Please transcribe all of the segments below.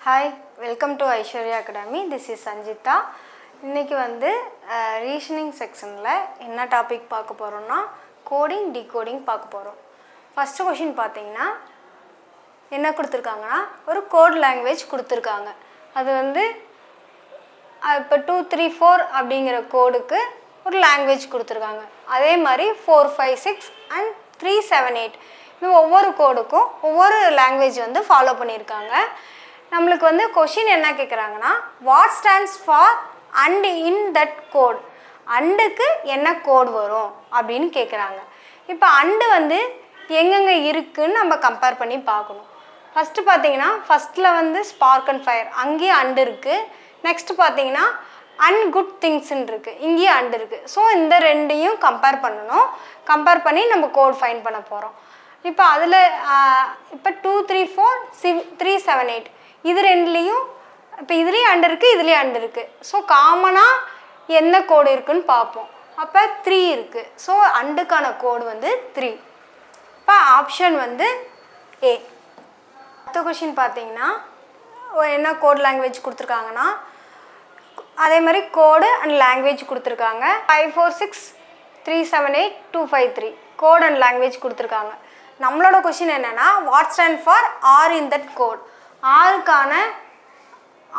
Hi, welcome to Aishwarya Academy. This is Sanjita. இன்னைக்கு வந்து reasoning sectionல என்ன டாபிக் பார்க்க போறோம்னா coding decoding பார்க்க போறோம். First question பாத்தீங்கன்னா என்ன கொடுத்திருக்காங்கன்னா ஒரு code language கொடுத்திருக்காங்க. அது வந்து இப்ப 2 3 4 அப்படிங்கற கோடுக்கு ஒரு language கொடுத்திருக்காங்க. அதே மாதிரி 4 5 6 and 3 7 8 இது ஒவ்வொரு கோடுக்கும் ஒவ்வொரு language வந்து ஃபாலோ பண்ணிருக்காங்க. நம்மளுக்கு வந்து क्वेश्चन என்ன கேக்குறாங்கன்னா what stands for and in that code அண்டுக்கு என்ன கோட் வரும் அப்படினு கேக்குறாங்க. இப்போ அண்டு வந்து எங்கங்க இருக்குன்னு நம்ம கம்பேர் பண்ணி பார்க்கணும். ஃபர்ஸ்ட் பாத்தீங்கன்னா ஃபர்ஸ்ட்ல வந்து ஸ்பார்க் அண்ட் ஃபயர் அங்கேயே அண்டு இருக்கு. நெக்ஸ்ட் பாத்தீங்கன்னா அன்குட் திங்ஸ் இருக்கு. இங்கேயே அண்டு இருக்கு. சோ இந்த ரெண்டையும் கம்பேர் பண்ணனும். கம்பேர் பண்ணி நம்ம கோட் ஃபைண்ட் பண்ண போறோம். இப்போ அதுல இப்போ 2 3 4 3 7 8 இது ரெண்டுலயும் இப்போ இதுலயே அண்ட் இருக்கு இதுலயே அண்ட் இருக்கு. சோ காமனா என்ன கோட் இருக்குன்னு பாப்போம். அப்ப 3 இருக்கு. சோ அண்டுக்கான கோட் வந்து 3. அப்ப ஆப்ஷன் வந்து A. அடுத்த क्वेश्चन பாத்தீங்கன்னா என்ன கோட் லாங்குவேஜ் கொடுத்திருக்காங்கன்னா அதே மாதிரி கோட் அண்ட் லாங்குவேஜ் கொடுத்திருக்காங்க. 5 4 6 3 7 8 2 5 3 கோட் அண்ட் லாங்குவேஜ் கொடுத்திருக்காங்க. நம்மளோட क्वेश्चन என்னன்னா what stand for R in that code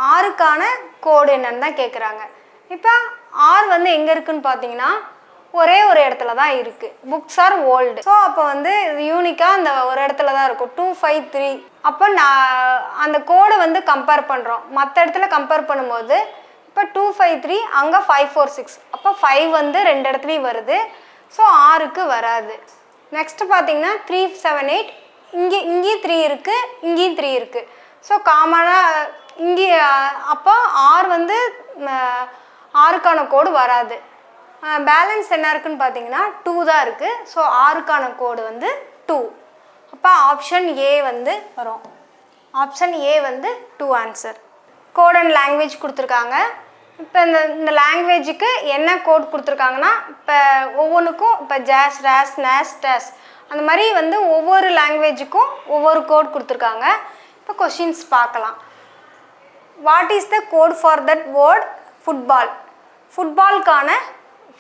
ஆறுக்கான கோட் என்னன்னு தான் கேக்குறாங்க. இப்போ R வந்து எங்க இருக்குன்னு பாத்தீங்கன்னா ஒரே ஒரு இடத்துல தான் இருக்கு. books are old. சோ அப்ப வந்து இது யூனிக்கா அந்த ஒரு இடத்துல தான் இருக்கும். 2 5 3 அப்ப அந்த கோடை வந்து கம்பேர் பண்றோம். மத்த இடத்துல கம்பேர் பண்ணும்போது இப்ப 2 5 3 அங்க 5 4 6 அப்ப 5 வந்து ரெண்டு இடத்துலயும் வருது. சோ Rக்கு வராது. நெக்ஸ்ட் பாத்தீங்கன்னா 3 7 8 இங்க 3 இருக்கு இங்கேயும் 3 இருக்கு. சோ காமனா இங்க அப்ப R வந்து Rக்கான கோட் வராது. பேலன்ஸ் என்ன இருக்குன்னு பாத்தீங்கன்னா 2 தான் இருக்கு. சோ Rக்கான கோட் வந்து 2. அப்ப ஆப்ஷன் A வந்து வரும். ஆப்ஷன் A வந்து 2 ஆன்சர். கோட் அண்ட் லாங்குவேஜ் கொடுத்திருக்காங்க. இப்போ இந்த லாங்குவேஜுக்கு என்ன கோட் கொடுத்திருக்காங்கன்னா இப்போ ஒவ்வொன்றுக்கும் இப்போ ஜாஸ் ராஸ் நாஸ் டாஸ் அந்த மாதிரி வந்து ஒவ்வொரு லாங்குவேஜுக்கும் ஒவ்வொரு கோட் கொடுத்திருக்காங்க. இப்போ क्वेश्चंस பார்க்கலாம். What is the code for that word football?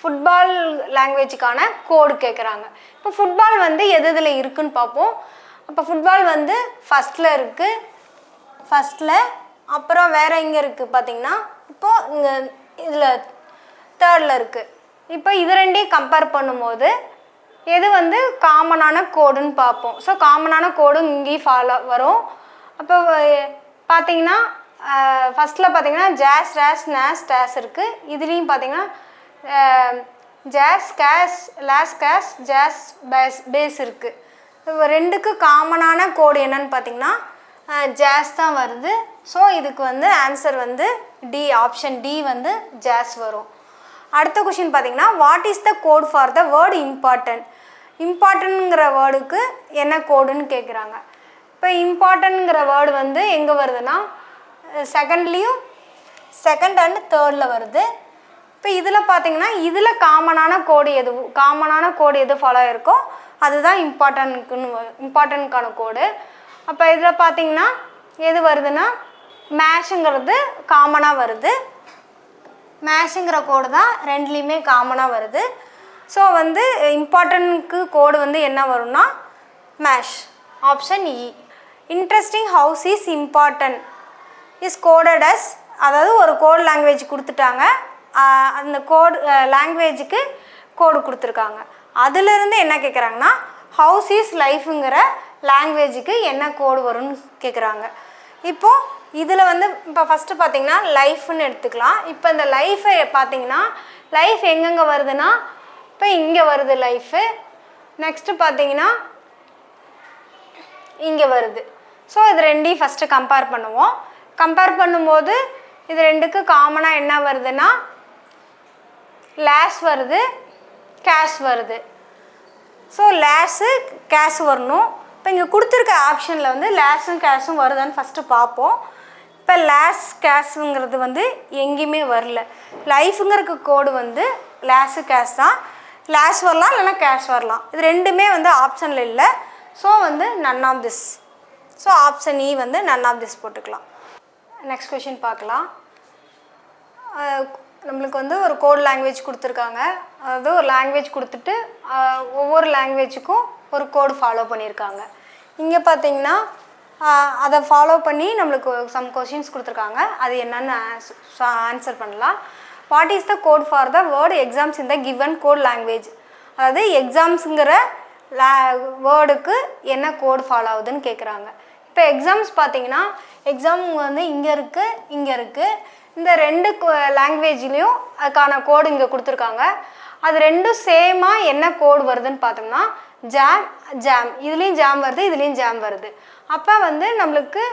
Football லாங்குவேஜுக்கான கோட் கேட்குறாங்க. இப்போ ஃபுட்பால் வந்து எதுல இருக்குன்னு பார்ப்போம். அப்போ ஃபுட்பால் வந்து ஃபர்ஸ்ட்ல இருக்கு. ஃபர்ஸ்ட்ல அப்புறம் வேற எங்க இருக்கு பாத்தீங்கன்னா இப்போ இங்க இதுல தேர்ட்ல இருக்கு. இப்போ இது ரெண்டையும் கம்பேர் பண்ணும்போது எது வந்து காமனான கோடுன்னு பார்ப்போம். ஸோ காமனான கோடு இங்கேயும் ஃபாலோ வரும். அப்போ பார்த்தீங்கன்னா ஃபர்ஸ்ட்ல பார்த்தீங்கன்னா ஜாஸ் ராஸ் நாஸ் டாஸ் இருக்கு. இதுலேயும் பார்த்தீங்கன்னா ஜாஸ் கேஸ் லாஸ் கேஸ் ஜாஸ் பேஸ் இருக்கு. ரெண்டுக்கு காமனான கோடு என்னன்னு பார்த்தீங்கன்னா ஜாஸ் தான் வருது. ஸோ இதுக்கு வந்து ஆன்சர் வந்து டி ஆப்ஷன் டி வந்து ஜாஸ் வரும். அடுத்த क्वेश्चन பார்த்தீங்கன்னா what is the code for the word important? இம்பார்ட்டன்ட்ங்கிற வேர்டுக்கு என்ன கோடுன்னு கேட்குறாங்க. இப்போ இம்பார்ட்டன்ட்ங்கிற வேர்டு வந்து எங்கே வருதுன்னா செகண்ட்லேயும் செகண்ட் அண்ட் தேர்டில் வருது. இப்போ இதில் பார்த்தீங்கன்னா இதில் காமனான கோடு எது ஃபாலோ இருக்கோ அதுதான் இம்பார்ட்டன்ட்கான கோடு. அப்போ இதில் பார்த்தீங்கன்னா எது வருதுன்னா மேஷுங்கிறது காமனாக வருது. மேஷுங்கிற கோடு தான் ரெண்டுலேயுமே காமனாக வருது. ஸோ வந்து இம்பார்ட்டன்ட்க்கு கோடு வந்து என்ன வரும்னா மேஷ் option E. Interesting house is important is coded as அதாவது ஒரு கோட் லாங்குவேஜ் கொடுத்துட்டாங்க. அந்த கோட் லாங்குவேஜுக்கு கோடு கொடுத்துருக்காங்க. அதுலேருந்து என்ன கேட்குறாங்கன்னா ஹவுஸ் இஸ் லைஃபுங்கிற லாங்குவேஜுக்கு என்ன கோடு வரும்னு கேட்குறாங்க. இப்போது இதில் வந்து இப்போ ஃபஸ்ட்டு பார்த்தீங்கன்னா லைஃப்னு எடுத்துக்கலாம். இப்போ இந்த லைஃபை பார்த்தீங்கன்னா லைஃப் எங்கெங்கே வருதுன்னா இப்போ இங்கே வருது லைஃபு. நெக்ஸ்ட்டு பார்த்தீங்கன்னா இங்கே வருது. ஸோ இது ரெண்டையும் ஃபஸ்ட்டு கம்பேர் பண்ணுவோம். கம்பேர் பண்ணும்போது இது ரெண்டுக்கு காமனாக என்ன வருதுன்னா லேஸ் வருது கேஷ் வருது. ஸோ லேஸு கேஷ் வரணும். இப்போ இங்கே கொடுத்துருக்க ஆப்ஷனில் வந்து லேஸும் கேஷும் வருதான்னு ஃபஸ்ட்டு பார்ப்போம். இப்போ லேஸ் கேஷுங்கிறது வந்து எங்கேயுமே வரல. லைஃபுங்கிறக்கு கோடு வந்து லேஸு கேஷ் தான். லேஸ் வரலாம் இல்லைன்னா கேஷ் வரலாம். இது ரெண்டுமே வந்து ஆப்ஷனில் இல்லை. ஸோ வந்து none of this. So option E வந்து நன் ஆஃப் திஸ் போட்டுக்கலாம். நெக்ஸ்ட் கொஷின் பார்க்கலாம். நம்மளுக்கு வந்து ஒரு கோட் லாங்குவேஜ் கொடுத்துருக்காங்க. அதாவது ஒரு லாங்குவேஜ் கொடுத்துட்டு ஒவ்வொரு லாங்குவேஜுக்கும் ஒரு கோடு ஃபாலோ பண்ணியிருக்காங்க. இங்கே பார்த்தீங்கன்னா அதை ஃபாலோ பண்ணி நம்மளுக்கு சம் கொஷின்ஸ் கொடுத்துருக்காங்க. அது என்னென்னு ஆன்சர் பண்ணலாம். What is the code for the word exams in the given code language? அதாவது எக்ஸாம்ஸுங்கிற வேர்டுக்கு என்ன கோடு ஃபாலோ ஆகுதுன்னு கேட்குறாங்க. இப்போ எக்ஸாம்ஸ் பார்த்தீங்கன்னா எக்ஸாம் வந்து இங்கே இருக்குது, இங்கே இருக்குது. இந்த ரெண்டு லாங்குவேஜ்லேயும் அதுக்கான கோடு இங்கே கொடுத்துருக்காங்க. அது ரெண்டும் சேமாக என்ன கோடு வருதுன்னு பார்த்தோம்னா ஜாம். இதுலேயும் ஜாம் வருது, இதுலேயும் ஜாம் வருது. அப்போ வந்து நம்மளுக்கு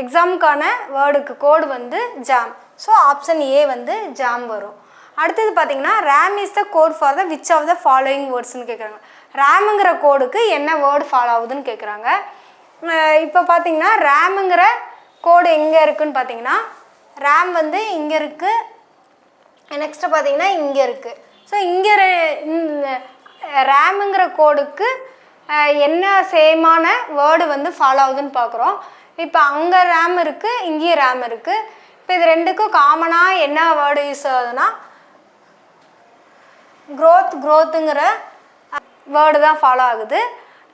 எக்ஸாமுக்கான வேர்டுக்கு கோடு வந்து ஜாம். ஸோ ஆப்ஷன் ஏ வந்து ஜாம் வரும். அடுத்தது பார்த்தீங்கன்னா ram is the code for the which of the following வேர்ட்ஸ்ன்னு கேட்குறாங்க. ரேமுங்கிற கோடுக்கு என்ன வேர்டு ஃபாலோ ஆகுதுன்னு கேட்குறாங்க. இப்போ பார்த்தீங்கன்னா ரேமுங்கிற கோடு எங்கே இருக்குதுன்னு பார்த்தீங்கன்னா ரேம் வந்து இங்கே இருக்குது, நெக்ஸ்ட்டு பார்த்தீங்கன்னா இங்கே இருக்குது. ஸோ இங்கே ரேமுங்கிற கோடுக்கு என்ன சேமான வேர்டு வந்து ஃபாலோ ஆகுதுன்னு பார்க்குறோம். இப்போ அங்கே ரேம் இருக்குது, இங்கேயும் ரேம் இருக்குது. இப்போ இது ரெண்டுக்கும் காமனாக என்ன வேர்டு யூஸ் ஆகுதுன்னா க்ரோத்துங்கிற வேர்டு தான் ஃபாலோ ஆகுது.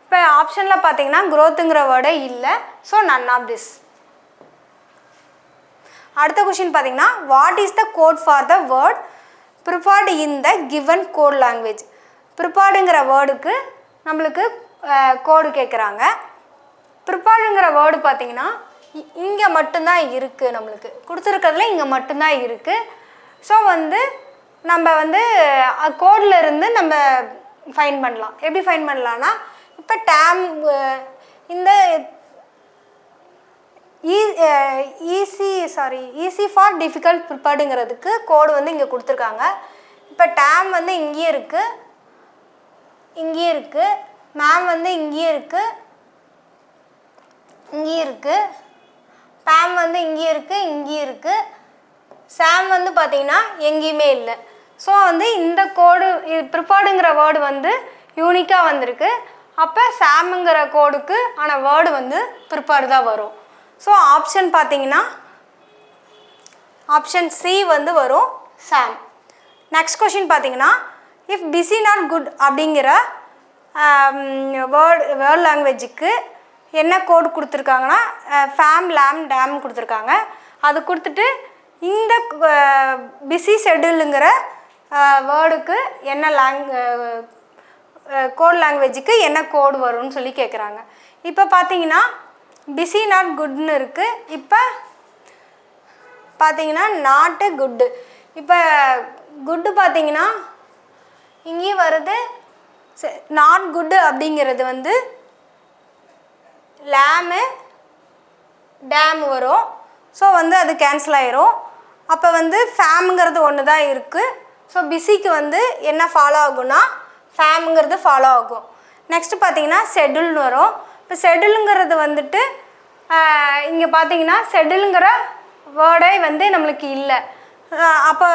இப்போ ஆப்ஷனில் பார்த்தீங்கன்னா க்ரோத்துங்கிற வேர்டே இல்லை. So none of this. அடுத்த கொஷின் பார்த்தீங்கன்னா what is the code for the word preferred in the given code language? ப்ரிஃபர்டுங்கிற வேர்டுக்கு நம்மளுக்கு கோடு கேட்குறாங்க. ப்ரிஃபர்டுங்கிற வேர்டு பார்த்தீங்கன்னா இங்கே மட்டும்தான் இருக்குது. நம்மளுக்கு கொடுத்துருக்கிறதுல இங்கே மட்டும்தான் இருக்குது. ஸோ வந்து நம்ம வந்து கோடில் இருந்து நம்ம ஃபைன் பண்ணலாம். எப்படி ஃபைன் பண்ணலான்னா இப்போ இந்த ஈஸி ஃபார் டிஃபிகல்ட் ப்ரிப்பேர்டுங்கிறதுக்கு கோடு வந்து இங்கே கொடுத்துருக்காங்க. இப்போ டேம் வந்து இங்கேயே இருக்குது, இங்கேயே இருக்குது. மேம் வந்து இங்கேயே இருக்குது, இங்கேயே இருக்குது. பேம் வந்து இங்கேயே இருக்குது, இங்கேயே இருக்குது. சாம் வந்து பார்த்திங்கன்னா எங்கேயுமே இல்லை. ஸோ வந்து இந்த கோடு ப்ரிஃபர்டுங்கிற வேர்டு வந்து யூனிக்காக வந்திருக்கு. அப்போ சாமுங்கிற கோடுக்கு ஆனால் வேர்டு வந்து ப்ரிஃபர்டு தான் வரும். ஸோ ஆப்ஷன் பார்த்தீங்கன்னா ஆப்ஷன் சி வந்து வரும், சாம். நெக்ஸ்ட் கொஷின் பார்த்தீங்கன்னா இஃப் பிஸி நாட் குட் அப்படிங்கிற வேர்ட் லாங்குவேஜுக்கு என்ன கோடு கொடுத்துருக்காங்கன்னா ஃபேம் லேம் டேம் கொடுத்துருக்காங்க. அது கொடுத்துட்டு இந்த பிஸி ஷெட்யூலுங்கிற வேர்டுக்கு என்ன கோட் லாங்குவேஜுக்கு என்ன கோடு வரும்னு சொல்லி கேட்குறாங்க. இப்போ பார்த்தீங்கன்னா பிஸி நாட் குட்னு இருக்குது. இப்போ பார்த்தீங்கன்னா நாட்டு குட்டு. இப்போ குட்டு பார்த்தீங்கன்னா இங்கேயும் வருது. நாட் குட்டு அப்படிங்கிறது வந்து லேமு டேம் வரும். ஸோ வந்து அது கேன்சல் ஆயிரும். அப்போ வந்து ஃபேமுங்கிறது ஒன்று தான் இருக்குது. ஸோ பிஸிக்கு வந்து என்ன ஃபாலோ ஆகும்னா ஃபேமுங்கிறது ஃபாலோ ஆகும். நெக்ஸ்ட்டு பார்த்தீங்கன்னா ஷெட்யூல்னு வரும். இப்போ ஷெட்யூலுங்கிறது வந்துட்டு இங்கே பார்த்தீங்கன்னா ஷெட்யூலுங்கிற வேர்டே வந்து நம்மளுக்கு இல்லை. அப்போ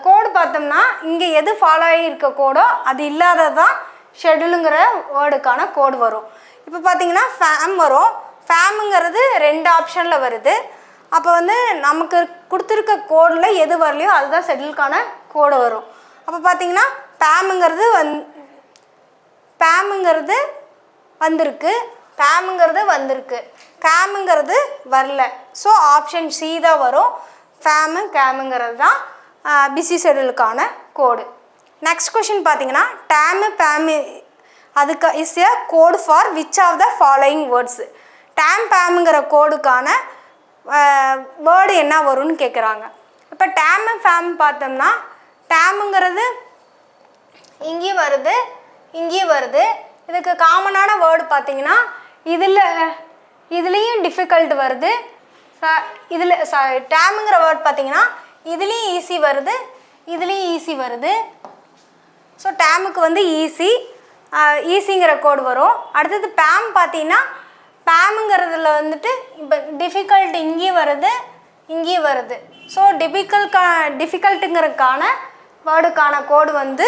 கோடு பார்த்தோம்னா இங்கே எது ஃபாலோ ஆகியிருக்க கோடோ அது இல்லாதது தான் ஷெட்யூலுங்கிற வேர்டுக்கான கோடு வரும். இப்போ பார்த்தீங்கன்னா ஃபேம் வரும். ஃபேமுங்கிறது 2 ஆப்ஷனில் வருது. அப்போ வந்து நமக்கு கொடுத்துருக்க கோடில் எது வரலையோ அதுதான் ஷெட்யூலுக்கான கோடு வரும். அப்போ பார்த்தீங்கன்னா பேமுங்கிறது வந்திருக்கு, கேமுங்கிறது வரல. ஸோ ஆப்ஷன் சி தான் வரும். கேமுங்கிறது தான் பிஸி ஷெட்யூலுக்கான கோடு. நெக்ஸ்ட் கொஷின் பார்த்தீங்கன்னா பேமு அதுக்கு is a code for which of the following words? பேமுங்கிற கோடுக்கான வேர்டு என்ன வரும்னு கேட்குறாங்க. இப்போ ஃபேம் பார்த்தோம்னா டேமுங்கிறது இங்கேயும் வருது, இங்கேயும் வருது. இதுக்கு காமனான வேர்டு பார்த்தீங்கன்னா இதுலேயும் டிஃபிகல்ட் வருது. டேமுங்கிற வேர்ட் பார்த்தீங்கன்னா இதுலேயும் ஈஸி வருது, இதுலேயும் ஈஸி வருது. ஸோ டேமுக்கு வந்து ஈஸிங்கிற கோடு வரும். அடுத்தது பேம் பார்த்தீங்கன்னா பேமுங்கிறதுல வந்துட்டு இப்போ டிஃபிகல்ட் இங்கேயும் வருது, இங்கேயும் வருது. ஸோ டிஃபிகல்ட்டுங்கிறதுக்கான வேர்டுக்கான கோடு வந்து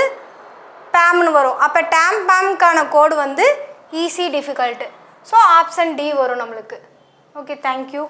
பேம்னு வரும். அப்போ பேமுக்கான கோடு வந்து easy difficult. So option D வரும் நம்மளுக்கு. Okay, thank you.